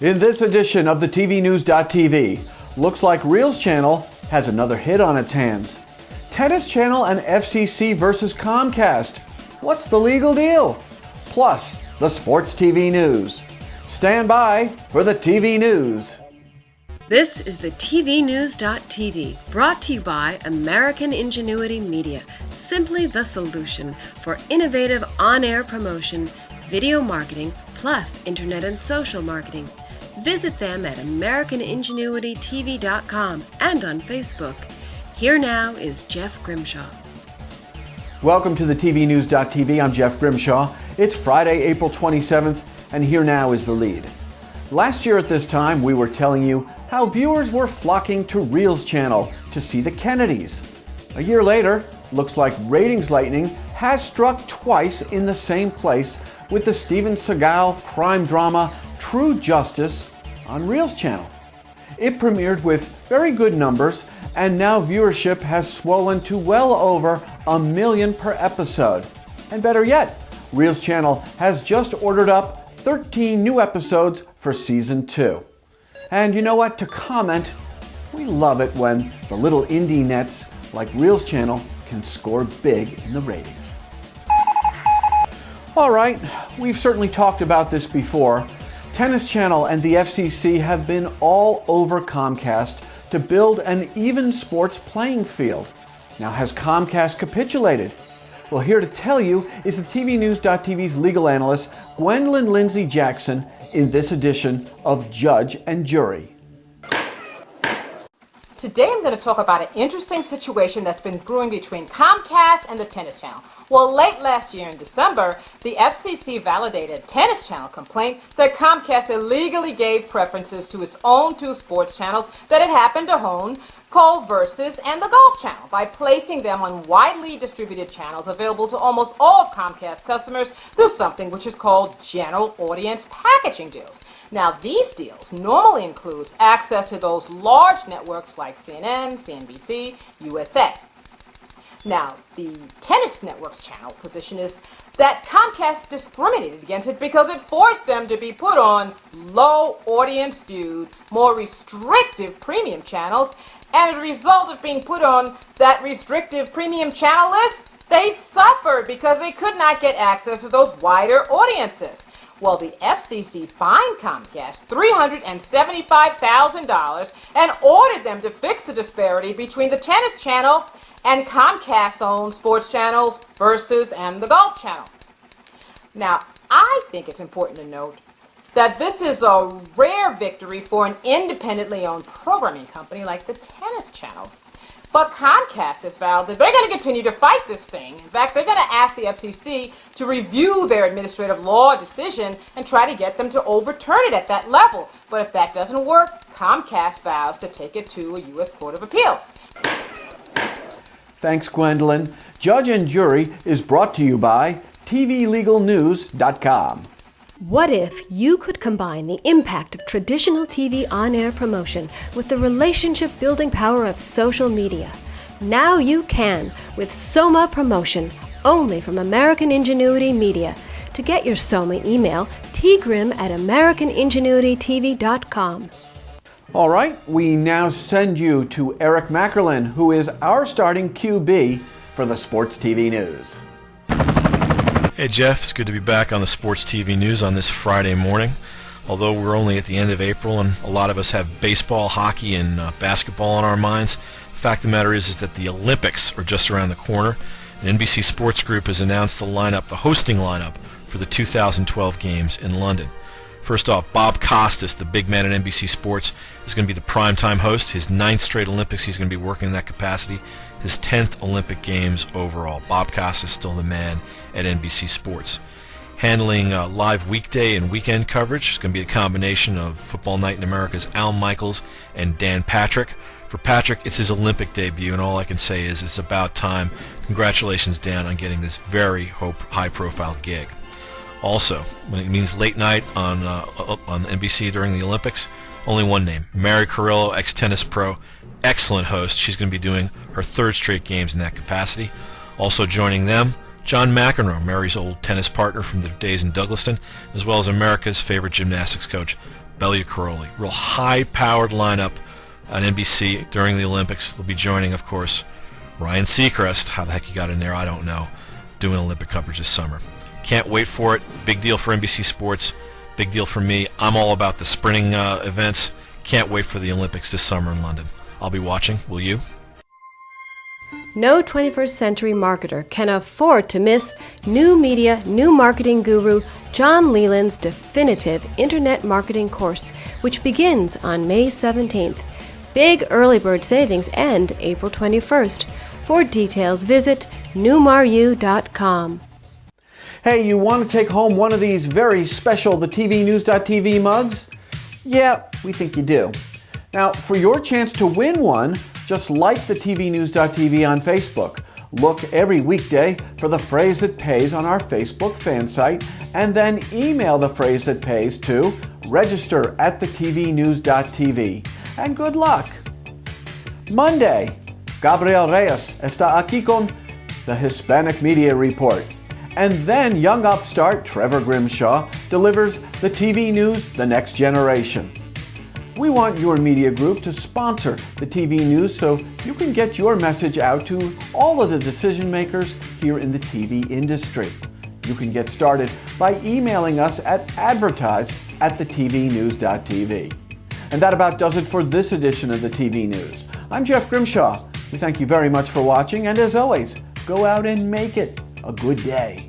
In this edition of the TVNews.TV, looks like Reels Channel has another hit on its hands. Tennis Channel and FCC versus Comcast. What's the legal deal? Plus, the Sports TV News. Stand by for the TV News. This is the TVNews.TV, brought to you by American Ingenuity Media. Simply the solution for innovative on-air promotion, video marketing, plus internet and social marketing. Visit them at AmericanIngenuityTV.com and on Facebook. Here now is Jeff Grimshaw. Welcome to the TVNews.TV. I'm Jeff Grimshaw. It's Friday, April 27th, and here now is the lead. Last year at this time, we were telling you how viewers were flocking to Reels Channel to see the Kennedys. A year later, looks like ratings lightning has struck twice in the same place with the Steven Seagal crime drama True Justice on Reels Channel. It premiered with very good numbers, and now viewership has swollen to well over 1 million per episode. And better yet, Reels Channel has just ordered up 13 new episodes for Season 2. And you know what? To comment, we love it when the little indie nets like Reels Channel can score big in the ratings. All right, we've certainly talked about this before. Tennis Channel and the FCC have been all over Comcast to build an even sports playing field. Now, has Comcast capitulated? Well, here to tell you is the TVNews.TV's legal analyst, Gwendolyn Lindsay Jackson, in this edition of Judge and Jury. Today I'm going to talk about an interesting situation that's been brewing between Comcast and the Tennis Channel. Well, late last year in December, the FCC validated a Tennis Channel complaint that Comcast illegally gave preferences to its own two sports channels that it happened to own, called Versus and the Golf Channel, by placing them on widely distributed channels available to almost all of Comcast customers through something which is called general audience packaging deals. Now, these deals normally includes access to those large networks like CNN, CNBC, USA. Now, the Tennis Network's channel position is that Comcast discriminated against it because it forced them to be put on low audience viewed, more restrictive premium channels, and as a result of being put on that restrictive premium channel list, they suffered because they could not get access to those wider audiences. Well, the FCC fined Comcast $375,000 and ordered them to fix the disparity between the Tennis Channel and Comcast-owned sports channels, Versus and the Golf Channel. Now, I think it's important to note that this is a rare victory for an independently owned programming company like the Tennis Channel. But Comcast has vowed that they're going to continue to fight this thing. In fact, they're going to ask the FCC to review their administrative law decision and try to get them to overturn it at that level. But if that doesn't work, Comcast vows to take it to a U.S. Court of Appeals. Thanks, Gwendolyn. Judge and Jury is brought to you by TVLegalNews.com. What if you could combine the impact of traditional TV on-air promotion with the relationship-building power of social media? Now you can with Soma Promotion, only from American Ingenuity Media. To get your Soma email, tgrim@AmericanIngenuityTV.com. All right, we now send you to Eric Mackerlin, who is our starting QB for the Sports TV News. Hey Jeff, it's good to be back on the Sports TV News on this Friday morning. Although we're only at the end of April and a lot of us have baseball, hockey, and basketball on our minds, the fact of the matter is that the Olympics are just around the corner. And NBC Sports Group has announced the hosting lineup for the 2012 games in London. First off, Bob Costas, the big man at NBC Sports, is going to be the primetime host. His 9th straight Olympics, he's going to be working in that capacity. His 10th Olympic Games overall. Bob Costas is still the man at NBC Sports. Handling live weekday and weekend coverage is going to be a combination of Football Night in America's Al Michaels and Dan Patrick. For Patrick, it's his Olympic debut, and all I can say is it's about time. Congratulations, Dan, on getting this very high-profile gig. Also, when it means late night on NBC during the Olympics, only one name, Mary Carrillo, ex-tennis pro, excellent host. She's going to be doing her 3rd straight games in that capacity. Also joining them, John McEnroe, Mary's old tennis partner from the days in Douglaston, as well as America's favorite gymnastics coach, Bellew Caroli. Real high-powered lineup on NBC during the Olympics. They'll be joining, of course, Ryan Seacrest. How the heck he got in there, I don't know. Doing Olympic coverage this summer. Can't wait for it. Big deal for NBC Sports. Big deal for me. I'm all about the sprinting events. Can't wait for the Olympics this summer in London. I'll be watching. Will you? No 21st century marketer can afford to miss new media, new marketing guru John Leland's definitive internet marketing course, which begins on May 17th. Big early bird savings end April 21st. For details, visit newmaru.com. Hey, you want to take home one of these very special The TV News.tv mugs? Yeah, we think you do. Now, for your chance to win one, just like the TV News.tv on Facebook. Look every weekday for the phrase that pays on our Facebook fan site, and then email the phrase that pays to register@thetvnews.tv. And good luck! Monday, Gabriel Reyes está aquí con the Hispanic Media Report. And then young upstart Trevor Grimshaw delivers the TV News The Next Generation. We want your media group to sponsor the TV news so you can get your message out to all of the decision makers here in the TV industry. You can get started by emailing us at advertise@thetvnews.tv. And that about does it for this edition of the TV News. I'm Jeff Grimshaw. We thank you very much for watching, and as always, go out and make it a good day.